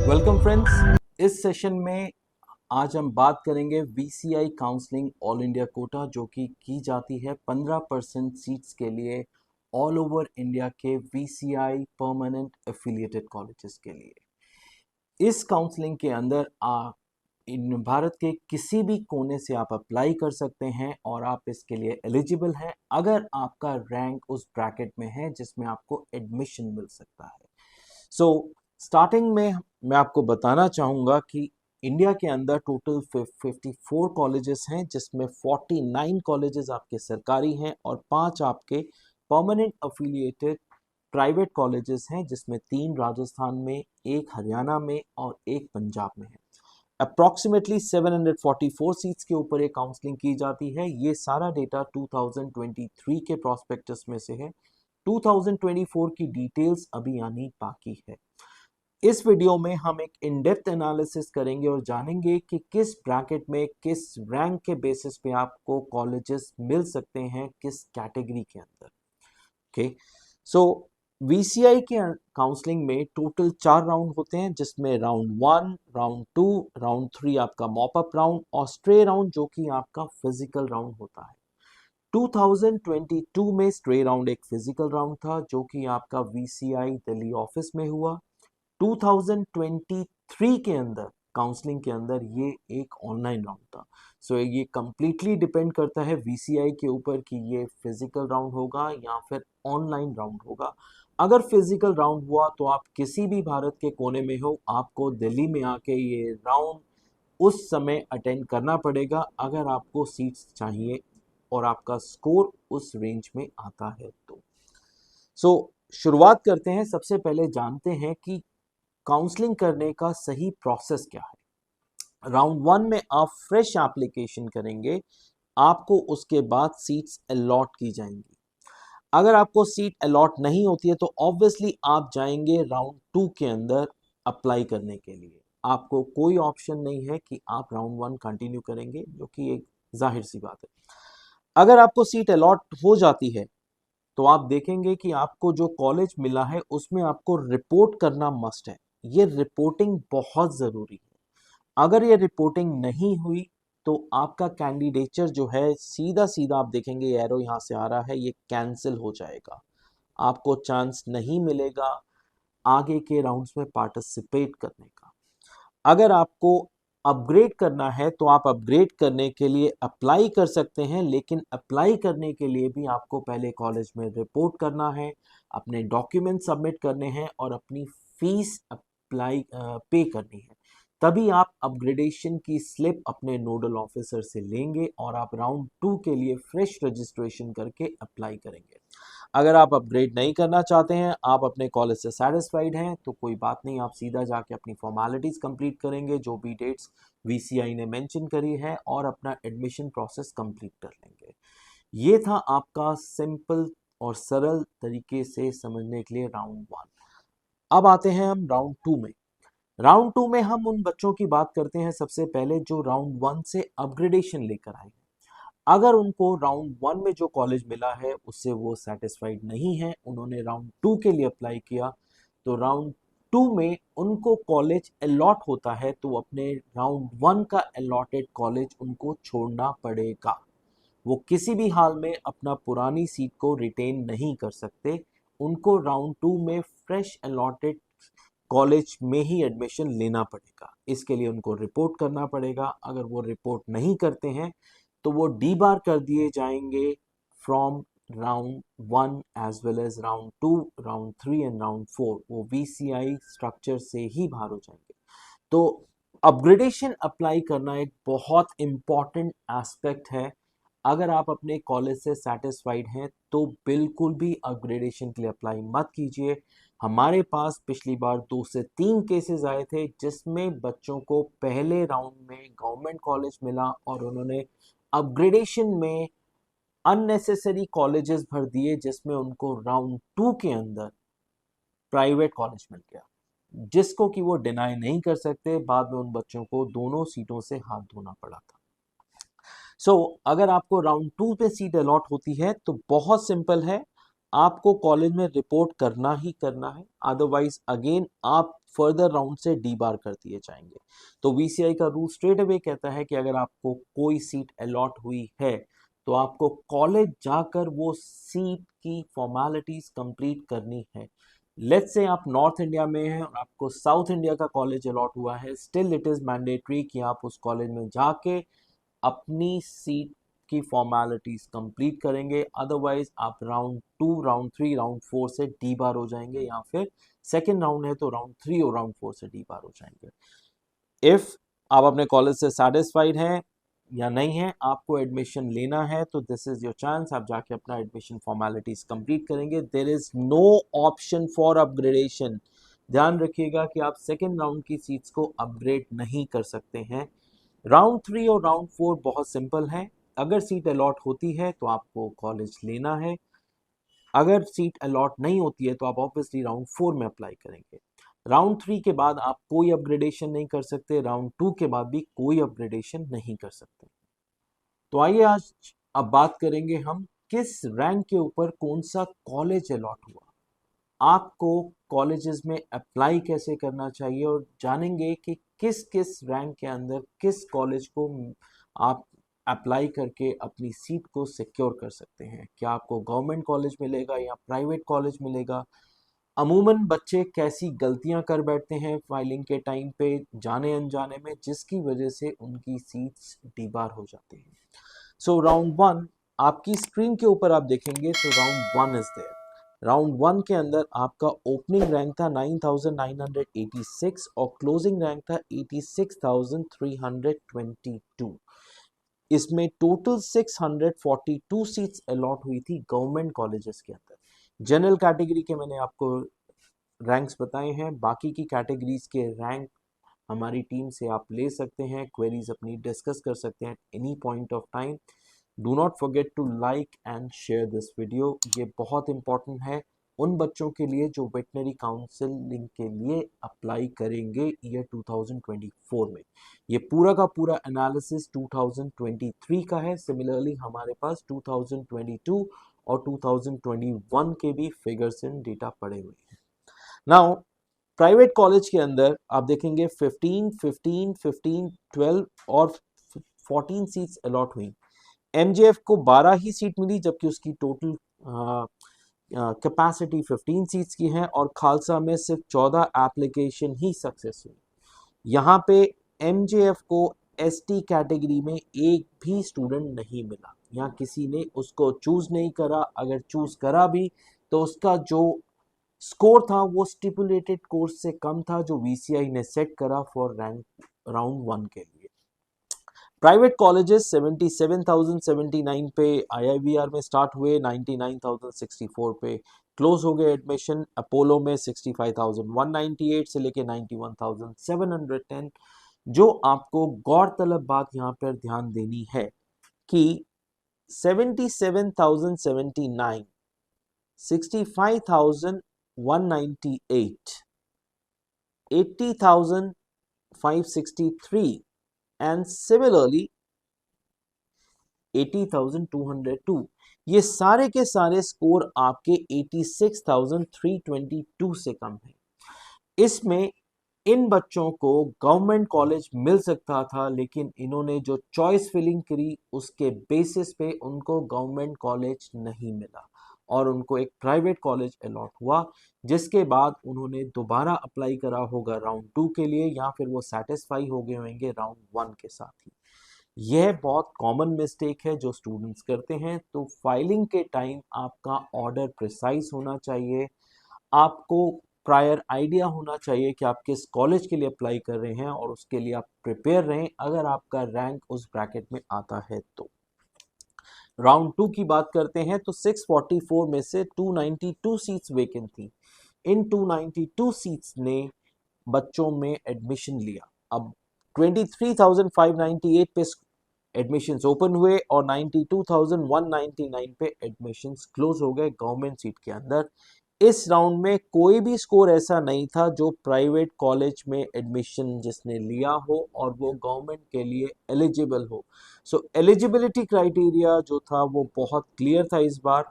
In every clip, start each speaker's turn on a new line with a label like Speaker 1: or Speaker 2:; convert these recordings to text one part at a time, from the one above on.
Speaker 1: Welcome friends. इस session में आज हम बात करेंगे VCI counselling all India quota, जो कि की जाती है 15% सीट्स के लिए ऑल ओवर इंडिया के वीसीआई परमानेंट एफिलिएटेड कॉलेजेस के लिए। इस काउंसलिंग के अंदर भारत के किसी भी कोने से आप अप्लाई कर सकते हैं और आप इसके लिए एलिजिबल हैं अगर आपका रैंक उस ब्रैकेट में है जिसमें आपको एडमिशन मिल सकता है। सो स्टार्टिंग में मैं आपको बताना चाहूँगा कि इंडिया के अंदर टोटल 54 कॉलेजेस हैं, जिसमें 49 कॉलेजेस आपके सरकारी हैं और 5 आपके परमानेंट अफिलिएटेड प्राइवेट कॉलेजेस हैं, जिसमें 3 राजस्थान में, 1 हरियाणा में और 1 पंजाब में है। अप्रॉक्सीमेटली 744 सीट्स के ऊपर ये काउंसलिंग की जाती है। ये सारा डेटा 2023 के प्रॉस्पेक्टस में से है। 2024 की डिटेल्स अभी आनी बाकी है। इस वीडियो में हम एक इन डेप्थ एनालिसिस करेंगे और जानेंगे कि किस ब्रैकेट में किस रैंक के बेसिस पे आपको कॉलेजेस मिल सकते हैं, किस कैटेगरी के अंदर। ओके, सो वीसीआई के काउंसलिंग में टोटल 4 राउंड होते हैं, जिसमें राउंड 1, राउंड 2, राउंड 3 आपका मॉप अप राउंड और स्ट्रे राउंड जो कि आपका फिजिकल राउंड होता है। 2022 में स्ट्रे राउंड एक फिजिकल राउंड था जो कि आपका वीसीआई दिल्ली ऑफिस में हुआ। 2023 के अंदर काउंसलिंग के अंदर ये एक ऑनलाइन राउंड था। सो ये कंप्लीटली डिपेंड करता है वीसीआई के ऊपर कि ये फिजिकल राउंड होगा या फिर ऑनलाइन राउंड होगा। अगर फिजिकल राउंड हुआ तो आप किसी भी भारत के कोने में हो, आपको दिल्ली में आके ये राउंड उस समय अटेंड करना पड़ेगा अगर आपको सीट्स चाहिए और आपका स्कोर उस रेंज में आता है तो। सो शुरुआत करते हैं। सबसे पहले जानते हैं कि काउंसलिंग करने का सही प्रोसेस क्या है। राउंड 1 में आप फ्रेश एप्लीकेशन करेंगे, आपको उसके बाद सीट्स अलॉट की जाएंगी। अगर आपको सीट अलॉट नहीं होती है तो ऑब्वियसली आप जाएंगे राउंड 2 के अंदर अप्लाई करने के लिए। आपको कोई ऑप्शन नहीं है कि आप राउंड 1 कंटिन्यू करेंगे, जो कि एक जाहिर सी बात है। अगर आपको सीट अलॉट हो जाती है तो आप देखेंगे कि आपको जो कॉलेज मिला है उसमें आपको रिपोर्ट करना मस्ट है। ये रिपोर्टिंग बहुत ज़रूरी है। अगर ये रिपोर्टिंग नहीं हुई तो आपका कैंडिडेचर जो है सीधा सीधा आप देखेंगे एरो यहाँ से आ रहा है, ये कैंसिल हो जाएगा। आपको चांस नहीं मिलेगा आगे के राउंड्स में पार्टिसिपेट करने का। अगर आपको अपग्रेड करना है तो आप अपग्रेड करने के लिए अप्लाई कर सकते हैं, लेकिन अप्लाई करने के लिए भी आपको पहले कॉलेज में रिपोर्ट करना है, अपने डॉक्यूमेंट सबमिट करने हैं और अपनी फीस अप्लाई पे करनी है। तभी आप अपग्रेडेशन की स्लिप अपने नोडल ऑफिसर से लेंगे और आप राउंड 2 के लिए फ्रेश रजिस्ट्रेशन करके अप्लाई करेंगे। अगर आप अपग्रेड नहीं करना चाहते हैं, आप अपने कॉलेज से सेटिस्फाइड हैं, तो कोई बात नहीं, आप सीधा जाके अपनी फॉर्मेलिटीज़ कंप्लीट करेंगे, जो भी डेट्स वीसीआई ने मेंशन करी है, और अपना एडमिशन प्रोसेस कंप्लीट कर लेंगे। ये था आपका सिंपल और सरल तरीके से समझने के लिए राउंड 1। अब आते हैं हम राउंड 2 में। राउंड 2 में हम उन बच्चों की बात करते हैं सबसे पहले जो राउंड 1 से अपग्रेडेशन लेकर आए हैं। अगर उनको राउंड 1 में जो कॉलेज मिला है उससे वो सेटिस्फाइड नहीं है, उन्होंने राउंड 2 के लिए अप्लाई किया, तो राउंड 2 में उनको कॉलेज अलॉट होता है तो अपने राउंड 1 का अलॉटेड कॉलेज उनको छोड़ना पड़ेगा। वो किसी भी हाल में अपना पुरानी सीट को रिटेन नहीं कर सकते। उनको राउंड 2 में फ्रेश अलॉटेड कॉलेज में ही एडमिशन लेना पड़ेगा। इसके लिए उनको रिपोर्ट करना पड़ेगा। अगर वो रिपोर्ट नहीं करते हैं तो वो डी बार कर दिए जाएंगे from round 1 as well as round 2, round 3 and round 4। वो वीसीआई स्ट्रक्चर से ही बाहर हो जाएंगे। तो अपग्रेडेशन अप्लाई करना एक बहुत इंपॉर्टेंट एस्पेक्ट है। अगर आप अपने कॉलेज से सेटिस्फाइड हैं तो बिल्कुल भी अपग्रेडेशन के लिए अप्लाई मत कीजिए। हमारे पास पिछली बार 2 से 3 केसेस आए थे जिसमें बच्चों को पहले राउंड में गवर्नमेंट कॉलेज मिला और उन्होंने अपग्रेडेशन में अननेसेसरी कॉलेजेस भर दिए, जिसमें उनको राउंड 2 के अंदर प्राइवेट कॉलेज मिल गया, जिसको कि वो डिनाई नहीं कर सकते। बाद में उन बच्चों को दोनों सीटों से हाथ धोना पड़ा था। सो अगर आपको राउंड 2 पे सीट अलॉट होती है तो बहुत सिंपल है, आपको कॉलेज में रिपोर्ट करना ही करना है, अदरवाइज अगेन आप फर्दर राउंड से डी बार कर दिए जाएंगे। तो वीसीआई का रूल स्ट्रेट अवे कहता है कि अगर आपको कोई सीट अलॉट हुई है तो आपको कॉलेज जाकर वो सीट की फॉर्मेलिटीज कंप्लीट करनी है। लेट्स से आप नॉर्थ इंडिया में हैं और आपको साउथ इंडिया का कॉलेज अलॉट हुआ है, स्टिल इट इज मैंडेटरी कि आप उस कॉलेज में जाके अपनी सीट की फॉर्मेलिटीज कंप्लीट करेंगे, अदरवाइज आप राउंड 2, राउंड 3, राउंड 4 से डी बार हो जाएंगे, या फिर सेकेंड राउंड है तो राउंड 3 और राउंड 4 से डी बार हो जाएंगे। इफ आप अपने कॉलेज से सेटिस्फाइड हैं या नहीं है, आपको एडमिशन लेना है, तो दिस इज योर चांस, आप जाके अपना एडमिशन फॉर्मेलिटीज कंप्लीट करेंगे। There is no option for upgradation. ध्यान रखिएगा कि आप सेकेंड राउंड की सीट्स को अपग्रेड नहीं कर सकते हैं। राउंड 3 और राउंड 4 बहुत सिंपल है। अगर सीट अलॉट होती है तो आपको कॉलेज लेना है, अगर सीट अलॉट नहीं होती है तो आप ऑब्वियसली राउंड 4 में अप्लाई करेंगे। राउंड 3 के बाद आप कोई अपग्रेडेशन नहीं कर सकते, राउंड 2 के बाद भी कोई अपग्रेडेशन नहीं कर सकते। तो आइए आज अब बात करेंगे हम किस रैंक के ऊपर कौन सा कॉलेज अलॉट हुआ, आपको कॉलेजेस में अप्लाई कैसे करना चाहिए, और जानेंगे कि किस किस रैंक के अंदर किस कॉलेज को आप अप्लाई करके अपनी सीट को सिक्योर कर सकते हैं। क्या आपको गवर्नमेंट कॉलेज मिलेगा या प्राइवेट कॉलेज मिलेगा। अमूमन बच्चे कैसी गलतियां कर बैठते हैं फाइलिंग के टाइम पे जाने अनजाने में, जिसकी वजह से उनकी सीट्स डीबार हो जाती हैं। सो राउंड 1 आपकी स्क्रीन के ऊपर आप देखेंगे तो राउंड 1 इज देयर। राउंड 1 के अंदर आपका ओपनिंग रैंक था 9986 और क्लोजिंग रैंक था 86322। इसमें टोटल 642 सीट्स अलॉट हुई थी गवर्नमेंट कॉलेजेस के अंदर। जनरल कैटेगरी के मैंने आपको रैंक्स बताए हैं, बाकी की कैटेगरीज के रैंक हमारी टीम से आप ले सकते हैं, क्वेरीज अपनी डिस्कस कर सकते हैं any point of time. Do not forget to like and share this video. ये बहुत इंपॉर्टेंट है उन बच्चों के लिए जो वेटनरी काउंसलिंग के लिए अप्लाई करेंगे ईयर 2024 में। ये पूरा का पूरा एनालिसिस 2023 का है। सिमिलरली हमारे पास 2022 और 2021 के भी फिगर्स एंड डेटा पड़े हुए हैं। नाउ प्राइवेट कॉलेज के अंदर आप देखेंगे 15, 15, 15, 12 और 14 सीट्स अलॉट हुई। एमजेएफ को 12 ही सीट मिली, जबकि उसकी टोटल कैपेसिटी 15 सीट्स की है, और खालसा में सिर्फ 14 एप्लीकेशन ही सक्सेस हुई। यहाँ पे एमजेएफ को एसटी कैटेगरी में एक भी स्टूडेंट नहीं मिला, यहाँ किसी ने उसको चूज नहीं करा, अगर चूज करा भी तो उसका जो स्कोर था वो स्टिपुलेटेड कोर्स से कम था जो वीसीआई ने सेट करा फॉर रैंक राउंड 1 के लिए। प्राइवेट कॉलेजेस 77,079 पे आईआईबीआर में स्टार्ट हुए, 99,064 पे क्लोज हो गए एडमिशन। अपोलो में 65,198 से लेके 91,710। जो आपको गौरतलब बात यहाँ पर ध्यान देनी है कि 77,079, 65,198, 80,563 and similarly 80,202, ये सारे के सारे स्कोर आपके 86,322 से कम है। इसमें इन बच्चों को गवर्नमेंट कॉलेज मिल सकता था, लेकिन इन्होंने जो चॉइस फिलिंग करी उसके बेसिस पे उनको गवर्नमेंट कॉलेज नहीं मिला और उनको एक प्राइवेट कॉलेज अलॉट हुआ, जिसके बाद उन्होंने दोबारा अप्लाई करा होगा राउंड 2 के लिए, या फिर वो सेटिस्फाई हो गए होंगे राउंड 1 के साथ ही। यह बहुत कॉमन मिस्टेक है जो स्टूडेंट्स करते हैं। तो फाइलिंग के टाइम आपका ऑर्डर प्रिसाइज होना चाहिए, आपको प्रायर आइडिया होना चाहिए कि आप किस कॉलेज के लिए अप्लाई कर रहे हैं, और उसके लिए आप प्रिपेयर रहें अगर आपका रैंक उस ब्रैकेट में आता है तो। राउंड 2 की बात करते हैं तो 644 में से 292 सीट्स वेकेंट थी। इन 292 सीट्स ने बच्चों में एडमिशन लिया। अब 23,598 पे एडमिशन्स ओपन हुए और 92,199 पे एडमिशन्स क्लोज हो गए गवर्नमेंट सीट के अंदर। इस राउंड में कोई भी स्कोर ऐसा नहीं था जो प्राइवेट कॉलेज में एडमिशन जिसने लिया हो और वो गवर्नमेंट के लिए एलिजिबल हो। सो एलिजिबिलिटी क्राइटेरिया जो था वो बहुत क्लियर था इस बार।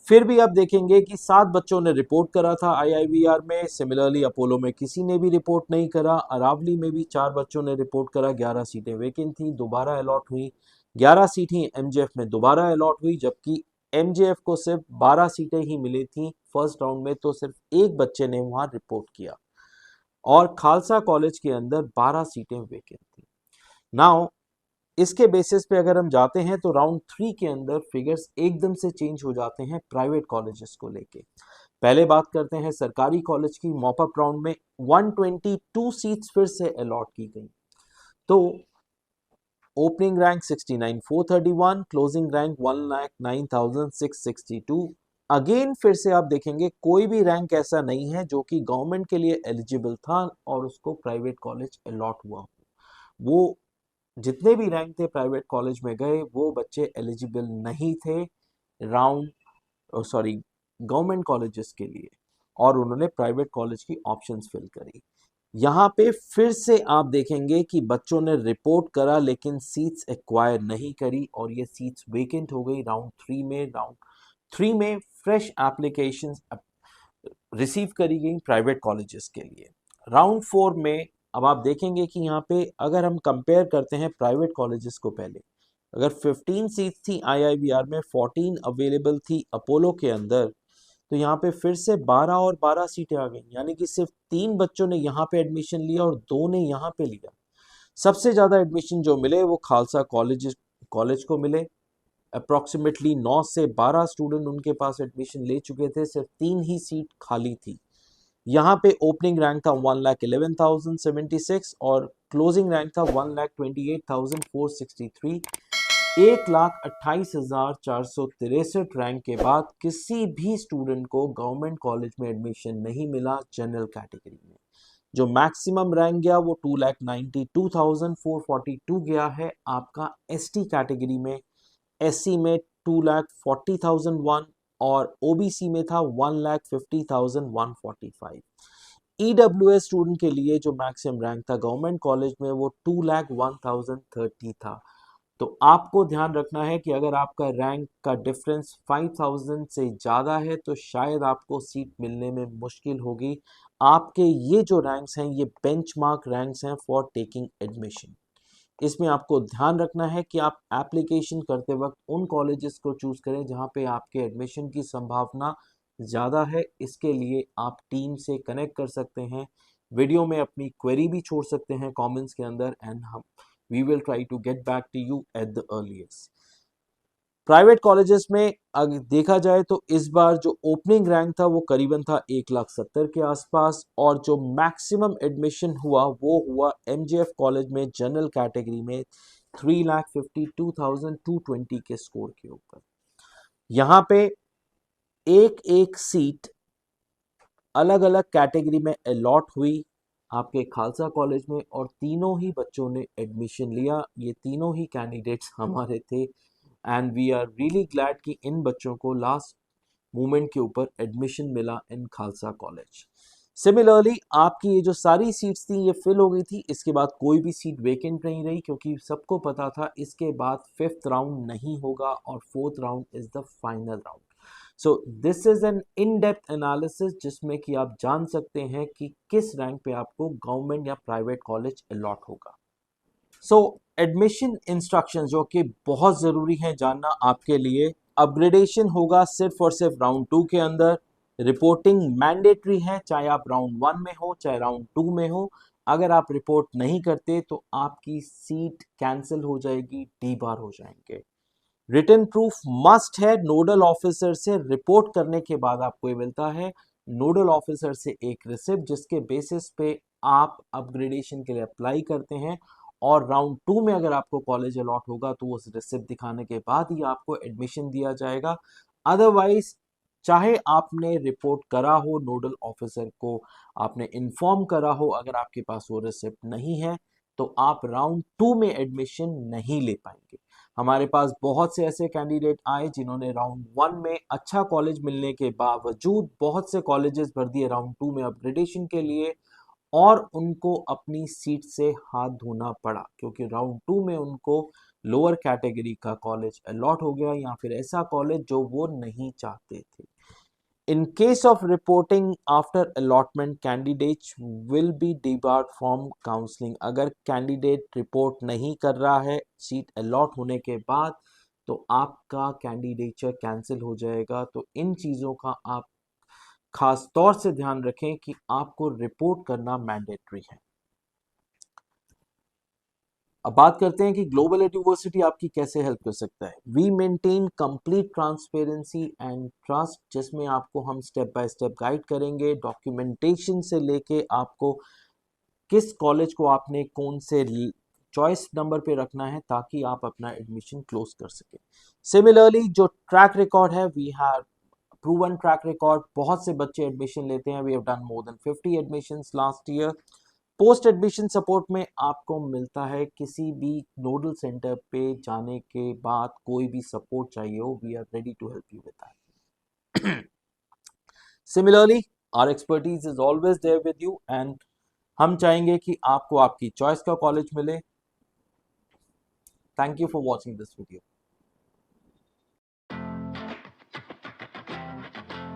Speaker 1: फिर भी आप देखेंगे कि 7 बच्चों ने रिपोर्ट करा था आईआईवीआर में। सिमिलरली अपोलो में किसी ने भी रिपोर्ट नहीं करा। अरावली में भी 4 बच्चों ने रिपोर्ट करा। 11 सीटें वेकेंट थी, दोबारा अलॉट हुई। 11 सीटें एमजेएफ में दोबारा अलॉट हुई, जबकि एमजेएफ को सिर्फ 12 सीटें ही मिली थी फर्स्ट राउंड में, तो सिर्फ एक बच्चे ने वहां रिपोर्ट किया। और खालसा कॉलेज के अंदर 12 सीटें वेकेंट थी। नाउ इसके बेसिस पे अगर हम जाते हैं तो राउंड 3 के अंदर फिगर्स एकदम से चेंज हो जाते हैं प्राइवेट कॉलेजेस को लेके। पहले बात करते हैं सरकारी कॉलेज की। मॉपअप राउंड में 122 सीट्स फिर से अलॉट की गई। तो opening rank 69,431, closing rank 1,09,662। Again फिर से आप देखेंगे कोई भी रैंक ऐसा नहीं है जो कि गवर्नमेंट के लिए एलिजिबल था और उसको प्राइवेट कॉलेज अलॉट हुआ। वो जितने भी रैंक थे प्राइवेट कॉलेज में गए, वो बच्चे एलिजिबल नहीं थे राउंड गवर्नमेंट कॉलेजेस के लिए, और उन्होंने प्राइवेट कॉलेज की ऑप्शंस फिल करी। यहाँ पे फिर से आप देखेंगे कि बच्चों ने रिपोर्ट करा लेकिन सीट्स एक्वायर नहीं करी और ये सीट्स वेकेंट हो गई राउंड 3 में। राउंड 3 में फ्रेश एप्लीकेशंस रिसीव करी गई प्राइवेट कॉलेजेस के लिए। राउंड 4 में अब आप देखेंगे कि यहाँ पे अगर हम कंपेयर करते हैं प्राइवेट कॉलेजेस को, पहले अगर 15 सीट्स थी आईआईवीआर में, 14 अवेलेबल थी अपोलो के अंदर, तो यहाँ पे फिर से 12 और 12 सीटें आ गई, यानी कि सिर्फ 3 बच्चों ने यहाँ पे एडमिशन लिया और 2 ने यहाँ पे लिया। सबसे ज़्यादा एडमिशन जो मिले वो खालसा कॉलेज को मिले। अप्रॉक्सीमेटली 9 से 12 स्टूडेंट उनके पास एडमिशन ले चुके थे, सिर्फ 3 ही सीट खाली थी। यहाँ पे ओपनिंग रैंक था 1,11,076 और क्लोजिंग रैंक था 1,28,463। 1,28,463 रैंक के बाद किसी भी स्टूडेंट को गवर्नमेंट कॉलेज में एडमिशन नहीं मिला जनरल कैटेगरी में। जो मैक्सिमम रैंक गया वो 2,92,442 गया है आपका एसटी कैटेगरी में। एससी में 2,40,001 और ओबीसी में था 1,50,145। ईडब्ल्यूएस स्टूडेंट के लिए जो मैक्सिमम रैंक था गवर्नमेंट कॉलेज में वो 2,01,030 था। तो आपको ध्यान रखना है कि अगर आपका रैंक का डिफरेंस 5,000 से ज़्यादा है तो शायद आपको सीट मिलने में मुश्किल होगी। आपके ये जो रैंक्स हैं ये बेंचमार्क रैंक्स हैं फॉर टेकिंग एडमिशन। इसमें आपको ध्यान रखना है कि आप एप्लीकेशन करते वक्त उन कॉलेजेस को चूज़ करें जहां पे आपके एडमिशन की संभावना ज़्यादा है। इसके लिए आप टीम से कनेक्ट कर सकते हैं, वीडियो में अपनी क्वेरी भी छोड़ सकते हैं कमेंट्स के अंदर, एंड हम we will try to get back to you at the earliest. Private colleges में अगर देखा जाए तो इस बार जो ओपनिंग रैंक था वो करीबन था 1,70,000 के आसपास, और जो मैक्सिमम एडमिशन हुआ वो हुआ एमजीएफ कॉलेज में जनरल कैटेगरी में 3,52,220 के स्कोर के ऊपर। यहाँ पे एक एक सीट अलग अलग कैटेगरी में अलॉट हुई आपके खालसा कॉलेज में, और तीनों ही बच्चों ने एडमिशन लिया। ये तीनों ही कैंडिडेट्स हमारे थे, and we are really glad कि इन बच्चों को लास्ट मोमेंट के ऊपर एडमिशन मिला इन खालसा कॉलेज। सिमिलरली आपकी ये जो सारी सीट्स थी ये फिल हो गई थी, इसके बाद कोई भी सीट वेकेंट नहीं रही क्योंकि सबको पता था इसके बाद 5th राउंड नहीं होगा और 4th round is the final round. So this is an in depth analysis जिसमें कि आप जान सकते हैं कि किस रैंक पे आपको गवर्नमेंट या प्राइवेट कॉलेज अलॉट होगा। सो एडमिशन इंस्ट्रक्शन जो कि बहुत ज़रूरी है जानना आपके लिए। अपग्रेडेशन होगा सिर्फ और सिर्फ राउंड 2 के अंदर। रिपोर्टिंग मैंडेटरी है, चाहे आप राउंड 1 में हो चाहे राउंड 2 में हो। अगर आप रिपोर्ट नहीं करते तो आपकी सीट कैंसिल हो जाएगी, डीबार हो जाएंगे। रिटन प्रूफ मस्ट है, नोडल ऑफिसर से रिपोर्ट करने के बाद आपको ये मिलता है नोडल ऑफिसर से एक रिसिप्ट जिसके बेसिस पे आप अपग्रेडेशन के लिए अप्लाई करते हैं, और राउंड 2 में अगर आपको कॉलेज अलॉट होगा तो उस रिसिप्ट दिखाने के बाद ही आपको एडमिशन दिया जाएगा। अदरवाइज चाहे आपने रिपोर्ट करा हो, नोडल ऑफिसर को आपने इन्फॉर्म करा हो, अगर आपके पास वो रिसिप्ट नहीं है तो आप राउंड 2 में एडमिशन नहीं ले पाएंगे। हमारे पास बहुत से ऐसे कैंडिडेट आए जिन्होंने राउंड 1 में अच्छा कॉलेज मिलने के बावजूद बहुत से कॉलेजेस भर दिए राउंड 2 में अपग्रेडेशन के लिए, और उनको अपनी सीट से हाथ धोना पड़ा क्योंकि राउंड 2 में उनको लोअर कैटेगरी का कॉलेज अलॉट हो गया या फिर ऐसा कॉलेज जो वो नहीं चाहते थे। In case of reporting after allotment, candidates will be debarred from counseling. अगर कैंडिडेट रिपोर्ट नहीं कर रहा है सीट अलॉट होने के बाद, तो आपका कैंडिडेचर कैंसिल हो जाएगा। तो इन चीज़ों का आप खास तौर से ध्यान रखें कि आपको रिपोर्ट करना मैंडेटरी है। अब बात करते हैं कि ग्लोबल यूनिवर्सिटी आपकी कैसे हेल्प कर सकता है। We maintain complete transparency and trust, जिसमें आपको हम स्टेप बाय स्टेप गाइड करेंगे, डॉक्यूमेंटेशन से लेके आपको किस कॉलेज को आपने कौन से चॉइस नंबर पे रखना है ताकि आप अपना एडमिशन क्लोज कर सके। सिमिलरली जो ट्रैक रिकॉर्ड है, we have proven track record, बहुत से बच्चे एडमिशन लेते हैं। We have done more than 50 admissions last year. Post admission support में आपको मिलता है किसी भी नोडल सेंटर पे जाने के बाद कोई भी सपोर्ट चाहिए हो, we are ready to help you with that. Similarly our expertise is always there with you and हम चाहेंगे कि आपको आपकी चॉइस का कॉलेज मिले। Thank you for watching this video.